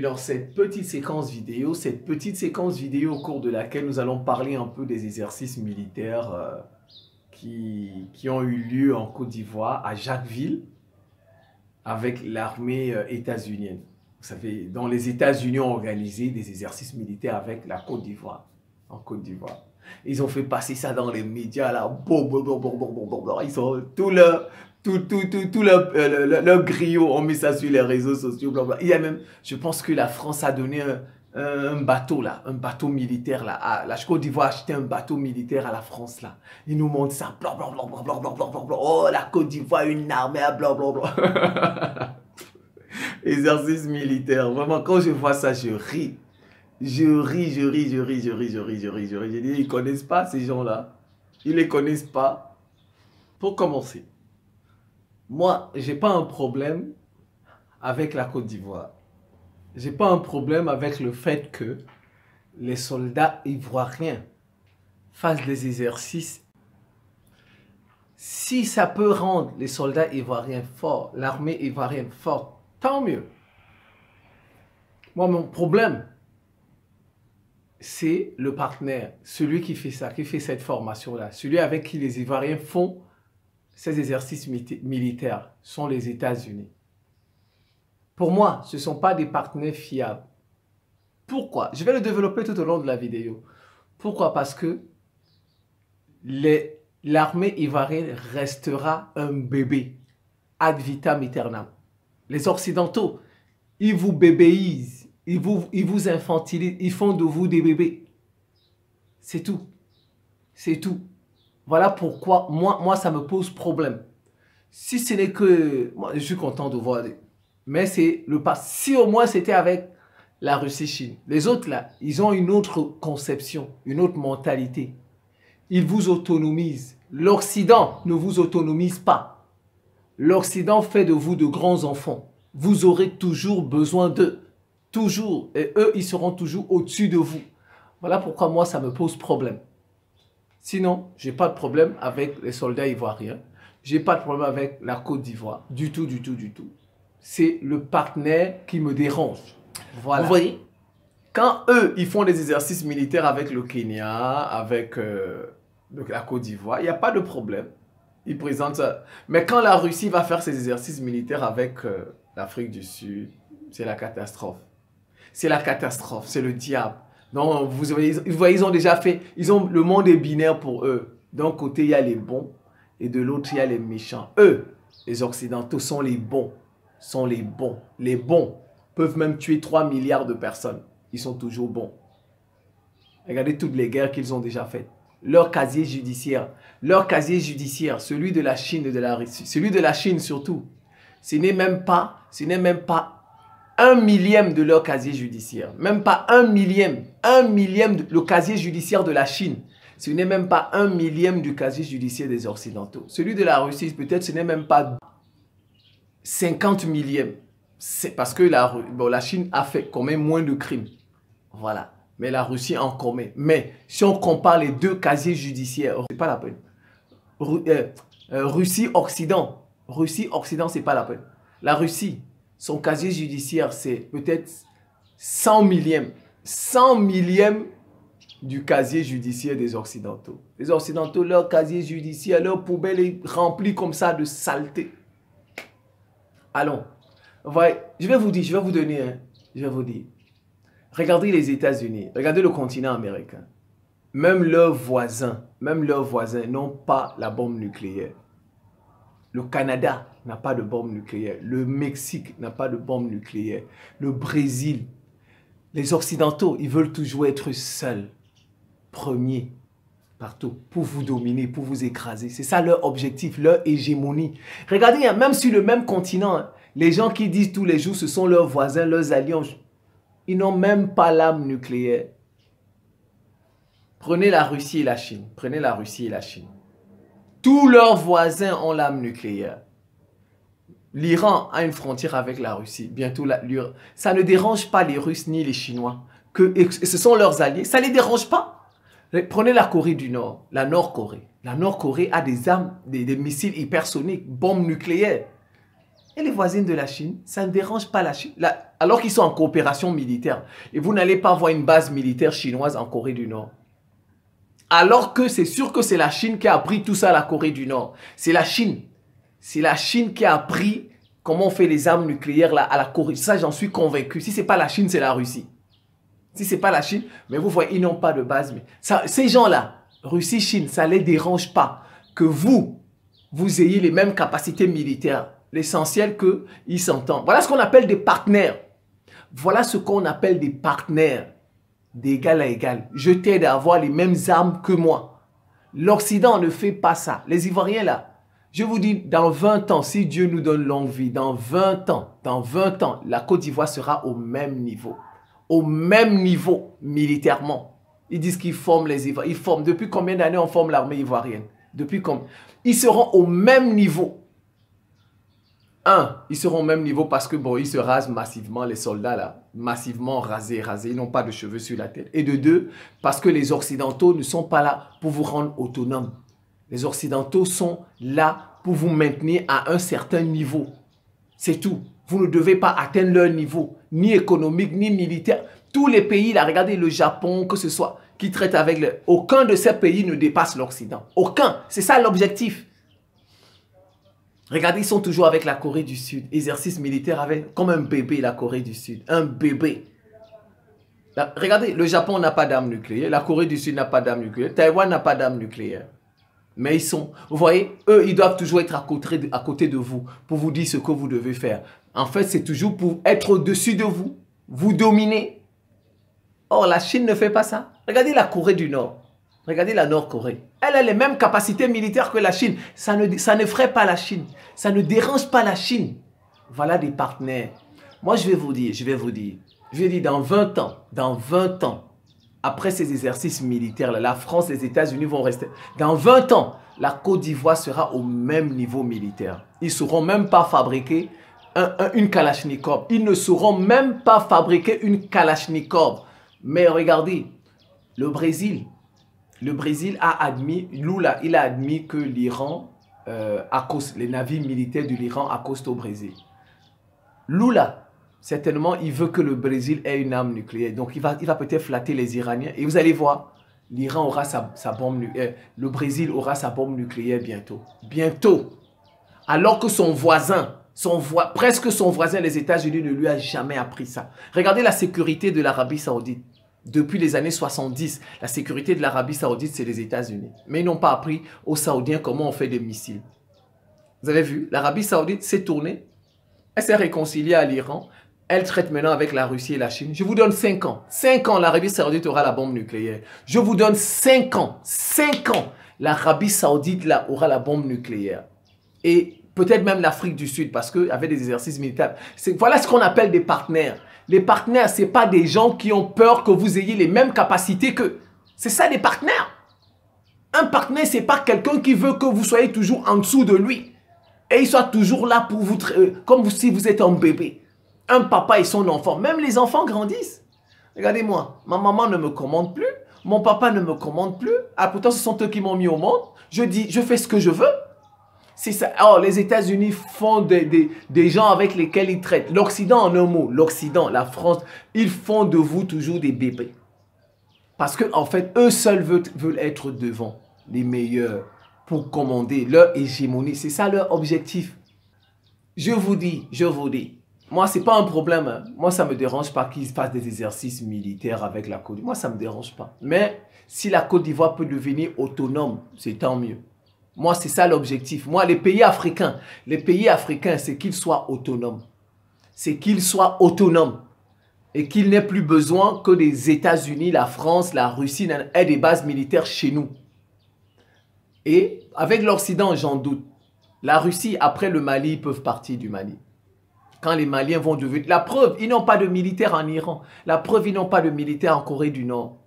dans cette petite séquence vidéo au cours de laquelle nous allons parler un peu des exercices militaires qui ont eu lieu en Côte d'Ivoire, à Jacquesville, avec l'armée états-unienne. Vous savez, dans les États-Unis ont organisé des exercices militaires avec la Côte d'Ivoire, en Côte d'Ivoire. Ils ont fait passer ça dans les médias, là, ils ont tout leur griot, on met ça sur les réseaux sociaux, blablabla. Il y a même, je pense que la France a donné un bateau là, un bateau militaire là. La Côte d'Ivoire a acheté un bateau militaire à la France là. Ils nous montrent ça, blablabla. Oh, la Côte d'Ivoire, une armée, blablabla. Exercice militaire. Vraiment, quand je vois ça, je ris. Je ris. Je dis, ils connaissent pas ces gens-là. Ils les connaissent pas. Pour commencer, moi, j'ai pas un problème avec la Côte d'Ivoire. J'ai pas un problème avec le fait que les soldats ivoiriens fassent des exercices. Si ça peut rendre les soldats ivoiriens forts, l'armée ivoirienne forte, tant mieux. Moi, mon problème, c'est le partenaire, celui qui fait ça, qui fait cette formation-là, celui avec qui les Ivoiriens font ces exercices militaires, sont les États-Unis. Pour moi, ce ne sont pas des partenaires fiables. Pourquoi? Je vais le développer tout au long de la vidéo. Pourquoi? Parce que l'armée ivoirienne restera un bébé ad vitam aeternam. Les Occidentaux, ils vous bébéisent, ils vous infantilisent, ils font de vous des bébés. C'est tout. C'est tout. Voilà pourquoi moi ça me pose problème. Si ce n'est que... Moi, je suis content de voir... Mais c'est le pas. Si au moins c'était avec la Russie-Chine. Les autres là, ils ont une autre conception, une autre mentalité. Ils vous autonomisent. L'Occident ne vous autonomise pas. L'Occident fait de vous de grands enfants. Vous aurez toujours besoin d'eux. Toujours. Et eux, ils seront toujours au-dessus de vous. Voilà pourquoi moi, ça me pose problème. Sinon, je n'ai pas de problème avec les soldats ivoiriens. Je n'ai pas de problème avec la Côte d'Ivoire. Du tout. C'est le partenaire qui me dérange. Voilà. Vous voyez? Quand eux, ils font des exercices militaires avec le Kenya, avec la Côte d'Ivoire, il n'y a pas de problème. Ils présentent ça. Mais quand la Russie va faire ses exercices militaires avec l'Afrique du Sud, c'est la catastrophe. C'est la catastrophe, c'est le diable. Donc, vous voyez, ils ont déjà fait, le monde est binaire pour eux. D'un côté, il y a les bons et de l'autre, il y a les méchants. Eux, les Occidentaux, sont les bons. Les bons peuvent même tuer 3 milliards de personnes. Ils sont toujours bons. Regardez toutes les guerres qu'ils ont déjà faites. Leur casier judiciaire, celui de la Chine et de la Russie, celui de la Chine surtout, ce n'est même pas 1/1000 de leur casier judiciaire. Même pas 1/1000. Le casier judiciaire de la Chine. Ce n'est même pas 1/1000 du casier judiciaire des Occidentaux. Celui de la Russie, peut-être ce n'est même pas 50 millième. C'est parce que la Chine a fait quand même moins de crimes. Voilà. Mais la Russie en commet. Mais si on compare les deux casiers judiciaires, c'est pas la peine. Russie-Occident. Russie-Occident, c'est pas la peine. La Russie, son casier judiciaire, c'est peut-être 100 millième du casier judiciaire des Occidentaux. Les Occidentaux, leur casier judiciaire, leur poubelle est remplie comme ça de saleté. Allons. Voyez, je vais vous dire. Regardez les États-Unis, regardez le continent américain. Même leurs voisins n'ont pas la bombe nucléaire. Le Canada n'a pas de bombe nucléaire. Le Mexique n'a pas de bombe nucléaire. Le Brésil. Les Occidentaux, ils veulent toujours être seuls, premiers, partout, pour vous dominer, pour vous écraser. C'est ça leur objectif, leur hégémonie. Regardez, même sur le même continent, les gens qui disent tous les jours, ce sont leurs voisins, leurs alliances. Ils n'ont même pas l'arme nucléaire. Prenez la Russie et la Chine. Tous leurs voisins ont l'arme nucléaire. L'Iran a une frontière avec la Russie. Bientôt, ça ne dérange pas les Russes ni les Chinois. Ce sont leurs alliés. Ça ne les dérange pas. Prenez la Corée du Nord, la Nord-Corée. La Nord-Corée a des armes, des missiles hypersoniques, bombes nucléaires. Elle est voisine de la Chine. Ça ne dérange pas la Chine. Alors qu'ils sont en coopération militaire. Et vous n'allez pas voir une base militaire chinoise en Corée du Nord. Alors que c'est sûr que c'est la Chine qui a appris tout ça à la Corée du Nord. C'est la Chine. C'est la Chine qui a appris comment on fait les armes nucléaires là, à la Corée. Ça, j'en suis convaincu. Si ce n'est pas la Chine, c'est la Russie. Si ce n'est pas la Chine, mais vous voyez, ils n'ont pas de base. Mais ces gens-là, Russie, Chine, ça ne les dérange pas que vous ayez les mêmes capacités militaires. L'essentiel qu'ils s'entendent. Voilà ce qu'on appelle des partenaires. Voilà ce qu'on appelle des partenaires d'égal à égal. Je t'aide à avoir les mêmes armes que moi. L'Occident ne fait pas ça. Les Ivoiriens là, je vous dis, dans 20 ans, si Dieu nous donne longue vie, dans 20 ans, la Côte d'Ivoire sera au même niveau. Au même niveau militairement. Ils disent qu'ils forment les Ivoiriens. Ils forment. Depuis combien d'années on forme l'armée ivoirienne? Depuis combien? Ils seront au même niveau. Ils seront au même niveau parce que bon, ils se rasent massivement, les soldats là, massivement rasés, ils n'ont pas de cheveux sur la tête. Et de deux, parce que les Occidentaux ne sont pas là pour vous rendre autonome. Les Occidentaux sont là pour vous maintenir à un certain niveau. C'est tout. Vous ne devez pas atteindre leur niveau, ni économique, ni militaire. Tous les pays là, regardez le Japon, que ce soit, qui traitent avec aucun de ces pays ne dépasse l'Occident. Aucun. C'est ça l'objectif. Regardez, ils sont toujours avec la Corée du Sud. Exercice militaire avec, comme un bébé, la Corée du Sud. Un bébé. Là, regardez, le Japon n'a pas d'armes nucléaires. La Corée du Sud n'a pas d'armes nucléaires. Taïwan n'a pas d'armes nucléaires. Mais ils sont, vous voyez, eux, ils doivent toujours être à côté de vous pour vous dire ce que vous devez faire. En fait, c'est toujours pour être au-dessus de vous, vous dominer. Or, la Chine ne fait pas ça. Regardez la Corée du Nord. Regardez la Nord-Corée. Elle a les mêmes capacités militaires que la Chine. Ça n'effraie pas la Chine. Ça ne dérange pas la Chine. Voilà des partenaires. Moi, je vais vous dire, dans 20 ans, après ces exercices militaires, là, la France, les États-Unis vont rester. Dans 20 ans, la Côte d'Ivoire sera au même niveau militaire. Ils ne sauront même pas fabriquer une Kalachnikov. Ils ne sauront même pas fabriquer une Kalachnikov. Mais regardez, le Brésil a admis, Lula, il a admis que l'Iran, les navires militaires de l'Iran accostent au Brésil. Lula, certainement, il veut que le Brésil ait une arme nucléaire. Donc, il va peut-être flatter les Iraniens. Et vous allez voir, l'Iran aura sa bombe nucléaire. Le Brésil aura sa bombe nucléaire bientôt. Bientôt. Alors que son voisin, presque son voisin, les États-Unis, ne lui a jamais appris ça. Regardez la sécurité de l'Arabie Saoudite. Depuis les années 70, la sécurité de l'Arabie Saoudite, c'est les États-Unis. Mais ils n'ont pas appris aux Saoudiens comment on fait des missiles. Vous avez vu, l'Arabie Saoudite s'est tournée. Elle s'est réconciliée à l'Iran. Elle traite maintenant avec la Russie et la Chine. Je vous donne 5 ans. 5 ans, l'Arabie Saoudite aura la bombe nucléaire. Je vous donne 5 ans. 5 ans, l'Arabie Saoudite là, aura la bombe nucléaire. Et peut-être même l'Afrique du Sud, parce qu'avec des exercices militaires. Voilà ce qu'on appelle des partenaires. Les partenaires, ce n'est pas des gens qui ont peur que vous ayez les mêmes capacités qu'eux. C'est ça des partenaires. Un partenaire, ce n'est pas quelqu'un qui veut que vous soyez toujours en dessous de lui. Et il soit toujours là pour vous, comme si vous êtes un bébé. Un papa et son enfant. Même les enfants grandissent. Regardez-moi, ma maman ne me commande plus. Mon papa ne me commande plus. Ah, pourtant, ce sont eux qui m'ont mis au monde. Je fais ce que je veux. C'est ça. Alors, les États-Unis font des gens avec lesquels ils traitent. L'Occident, en un mot, l'Occident, la France, ils font de vous toujours des bébés. Parce qu'en fait, eux seuls veulent être devant les meilleurs pour commander leur hégémonie. C'est ça leur objectif. Je vous dis, moi, ce n'est pas un problème. Hein. Moi, ça ne me dérange pas qu'ils fassent des exercices militaires avec la Côte d'Ivoire. Moi, ça ne me dérange pas. Mais si la Côte d'Ivoire peut devenir autonome, c'est tant mieux. Moi, c'est ça l'objectif. Moi, les pays africains, c'est qu'ils soient autonomes. C'est qu'ils soient autonomes. Et qu'il n'ait plus besoin que les États-Unis, la France, la Russie aient des bases militaires chez nous. Et avec l'Occident, j'en doute. La Russie, après le Mali, ils peuvent partir du Mali. Quand les Maliens vont devenir... La preuve, ils n'ont pas de militaires en Iran. La preuve, ils n'ont pas de militaires en Corée du Nord.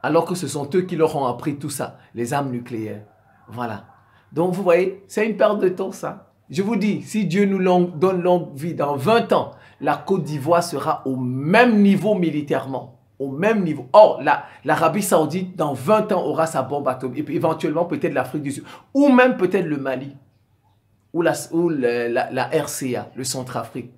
Alors que ce sont eux qui leur ont appris tout ça, les armes nucléaires. Voilà. Donc, vous voyez, c'est une perte de temps, ça. Je vous dis, si Dieu nous donne longue vie, dans 20 ans, la Côte d'Ivoire sera au même niveau militairement. Au même niveau. Or, l'Arabie Saoudite, dans 20 ans, aura sa bombe atomique. Et puis, éventuellement, peut-être l'Afrique du Sud. Ou même peut-être le Mali. ou la RCA, le Centrafrique,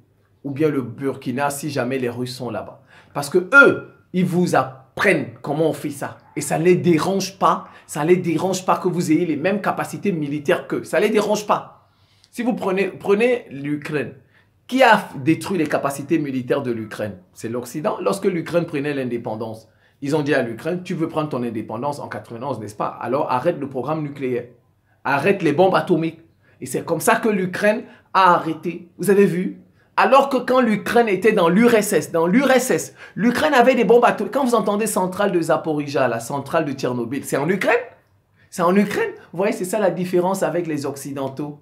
ou bien le Burkina, si jamais les Russes sont là-bas. Parce que eux, ils vous apprennent comment on fait ça. Et ça ne les dérange pas. Ça ne les dérange pas que vous ayez les mêmes capacités militaires qu'eux. Ça ne les dérange pas. Si vous prenez l'Ukraine, qui a détruit les capacités militaires de l'Ukraine? C'est l'Occident. Lorsque l'Ukraine prenait l'indépendance, ils ont dit à l'Ukraine, tu veux prendre ton indépendance en 91, n'est-ce pas? Alors arrête le programme nucléaire. Arrête les bombes atomiques. Et c'est comme ça que l'Ukraine a arrêté. Vous avez vu? Alors que quand l'Ukraine était dans l'URSS, l'Ukraine avait des bombes atomiques. Quand vous entendez centrale de Zaporizhzhia, la centrale de Tchernobyl, c'est en Ukraine? C'est en Ukraine? Vous voyez, c'est ça la différence avec les Occidentaux.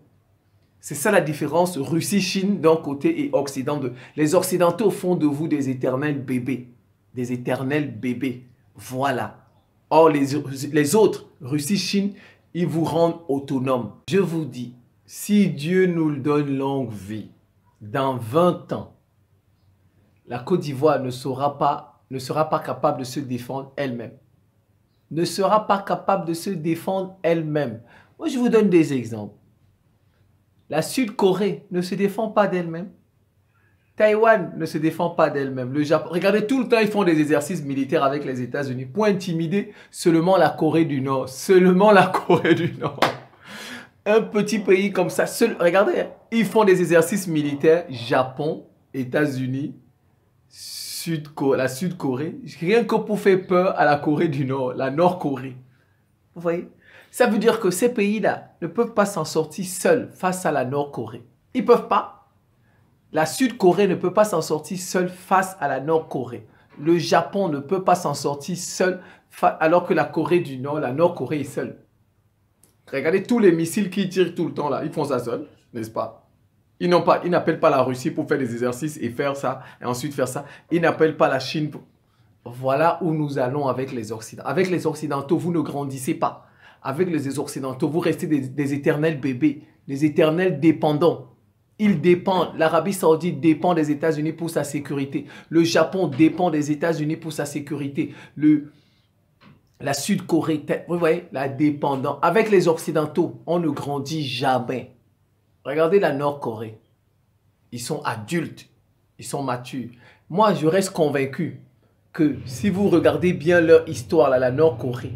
C'est ça la différence Russie-Chine d'un côté et Occident de... Les Occidentaux font de vous des éternels bébés. Des éternels bébés. Voilà. Or, les autres, Russie-Chine, ils vous rendent autonomes. Je vous dis, si Dieu nous le donne longue vie, dans 20 ans, la Côte d'Ivoire ne sera pas capable de se défendre elle-même. Ne sera pas capable de se défendre elle-même. Moi, je vous donne des exemples. La Sud-Corée ne se défend pas d'elle-même. Taïwan ne se défend pas d'elle-même. Le Japon, regardez, tout le temps, ils font des exercices militaires avec les États-Unis pour intimider seulement la Corée du Nord. Seulement la Corée du Nord. Un petit pays comme ça. Regardez, ils font des exercices militaires. Japon, États-Unis, la Sud-Corée. Rien que pour faire peur à la Corée du Nord, la Nord-Corée. Vous voyez? Ça veut dire que ces pays-là ne peuvent pas s'en sortir seuls face à la Nord-Corée. Ils ne peuvent pas. La Sud-Corée ne peut pas s'en sortir seule face à la Nord-Corée. Le Japon ne peut pas s'en sortir seul alors que la Corée du Nord, la Nord-Corée est seule. Regardez tous les missiles qui tirent tout le temps là. Ils font ça seuls, n'est-ce pas? Ils n'appellent pas la Russie pour faire des exercices et faire ça, et ensuite faire ça. Ils n'appellent pas la Chine pour... Voilà où nous allons avec les Occidentaux. Avec les Occidentaux, vous ne grandissez pas. Avec les Occidentaux, vous restez des éternels bébés, des éternels dépendants. Ils dépendent. L'Arabie Saoudite dépend des États-Unis pour sa sécurité. Le Japon dépend des États-Unis pour sa sécurité. La Sud-Corée, vous voyez, la dépendance. Avec les Occidentaux, on ne grandit jamais. Regardez la Nord-Corée. Ils sont adultes. Ils sont matures. Moi, je reste convaincu que si vous regardez bien leur histoire, là, la Nord-Corée,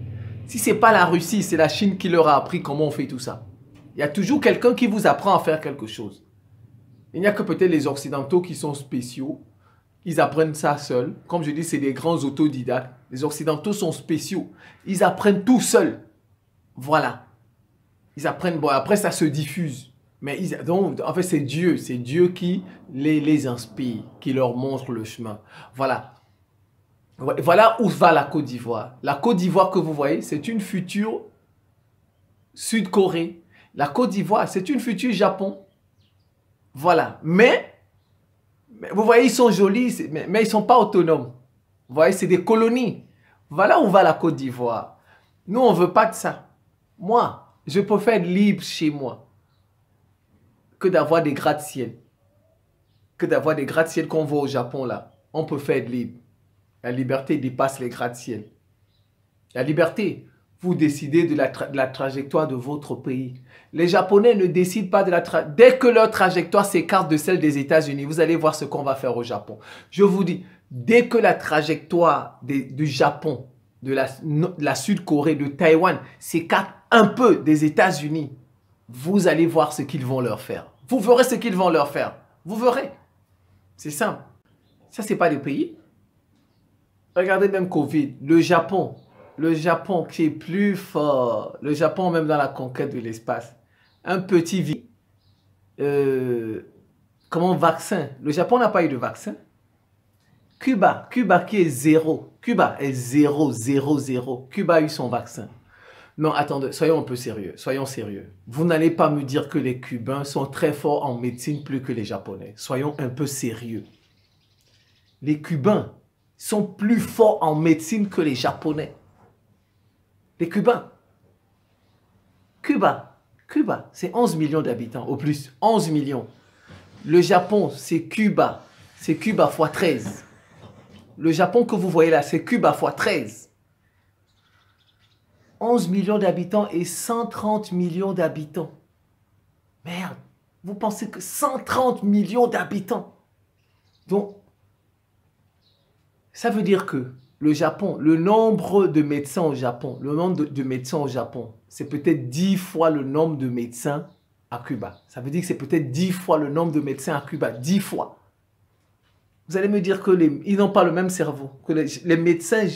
si ce n'est pas la Russie, c'est la Chine qui leur a appris comment on fait tout ça. Il y a toujours quelqu'un qui vous apprend à faire quelque chose. Il n'y a que peut-être les Occidentaux qui sont spéciaux. Ils apprennent ça seuls. Comme je dis, c'est des grands autodidactes. Les Occidentaux sont spéciaux. Ils apprennent tout seuls. Voilà. Ils apprennent. Bon, après, ça se diffuse. Mais donc, en fait, c'est Dieu. C'est Dieu qui les inspire, qui leur montre le chemin. Voilà. Voilà où va la Côte d'Ivoire. La Côte d'Ivoire que vous voyez, c'est une future Sud-Corée. La Côte d'Ivoire, c'est une future Japon. Voilà. Mais vous voyez, ils sont jolis, mais ils ne sont pas autonomes. Vous voyez, c'est des colonies. Voilà où va la Côte d'Ivoire. Nous, on ne veut pas de ça. Moi, je préfère être libre chez moi que d'avoir des gratte-ciel. Que d'avoir des gratte-ciel qu'on voit au Japon, là. On peut faire être libre. La liberté dépasse les gratte-ciel. La liberté, vous décidez de la trajectoire de votre pays. Les Japonais ne décident pas de la trajectoire. Dès que leur trajectoire s'écarte de celle des États-Unis, vous allez voir ce qu'on va faire au Japon. Je vous dis, dès que la trajectoire du Japon, de la Sud-Corée, de Taïwan s'écarte un peu des États-Unis, vous allez voir ce qu'ils vont leur faire. Vous verrez ce qu'ils vont leur faire. Vous verrez. C'est simple. Ça, ce n'est pas des pays. Regardez même Covid. Le Japon qui est plus fort. Le Japon même dans la conquête de l'espace. Un petit comment vaccin. Le Japon n'a pas eu de vaccin. Cuba qui est zéro. Cuba est zéro. Cuba a eu son vaccin. Non, attendez, soyons un peu sérieux. Soyons sérieux. Vous n'allez pas me dire que les Cubains sont très forts en médecine plus que les Japonais. Soyons un peu sérieux. Les Cubains sont plus forts en médecine que les Japonais. Les Cubains. Cuba, c'est 11 millions d'habitants, au plus. 11 millions. Le Japon, c'est Cuba. C'est Cuba fois 13. Le Japon que vous voyez là, c'est Cuba fois 13. 11 millions d'habitants et 130 millions d'habitants. Merde. Vous pensez que 130 millions d'habitants. Donc, ça veut dire que le Japon, le nombre de médecins au Japon, c'est peut-être 10 fois le nombre de médecins à Cuba. Ça veut dire que c'est peut-être 10 fois le nombre de médecins à Cuba. 10 fois. Vous allez me dire qu'ils n'ont pas le même cerveau. Que les médecins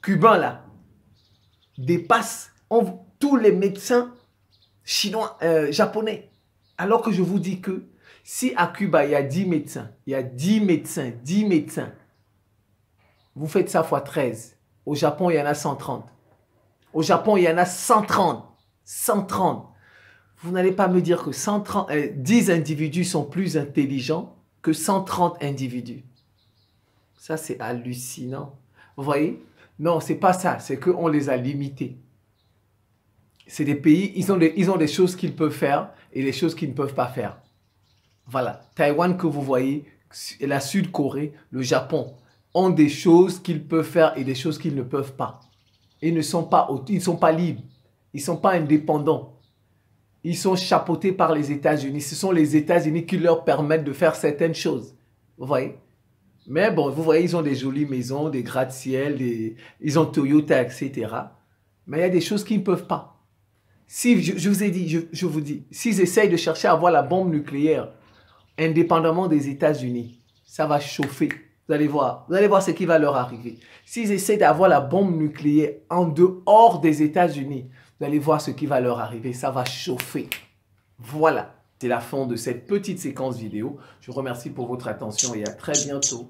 cubains, là, dépassent tous les médecins chinois, japonais. Alors que je vous dis que si à Cuba, il y a 10 médecins, il y a 10 médecins, vous faites ça fois 13. Au Japon, il y en a 130. Au Japon, il y en a 130. 130. Vous n'allez pas me dire que 10 individus sont plus intelligents que 130 individus. Ça, c'est hallucinant. Vous voyez? Non, c'est pas ça. C'est qu'on les a limités. C'est des pays, ils ont des choses qu'ils peuvent faire et des choses qu'ils ne peuvent pas faire. Voilà. Taïwan que vous voyez, et la Sud-Corée, le Japon, ont des choses qu'ils peuvent faire et des choses qu'ils ne peuvent pas. Ils ne sont pas libres. Ils ne sont pas indépendants. Ils sont chapeautés par les États-Unis. Ce sont les États-Unis qui leur permettent de faire certaines choses. Vous voyez? Mais bon, vous voyez, ils ont des jolies maisons, des gratte-ciel, ils ont Toyota, etc. Mais il y a des choses qu'ils ne peuvent pas. Si, je vous ai dit, je vous dis, s'ils essayent de chercher à avoir la bombe nucléaire, indépendamment des États-Unis, ça va chauffer. Vous allez voir ce qui va leur arriver. S'ils essaient d'avoir la bombe nucléaire en dehors des États-Unis, vous allez voir ce qui va leur arriver. Ça va chauffer. Voilà. C'est la fin de cette petite séquence vidéo. Je vous remercie pour votre attention et à très bientôt.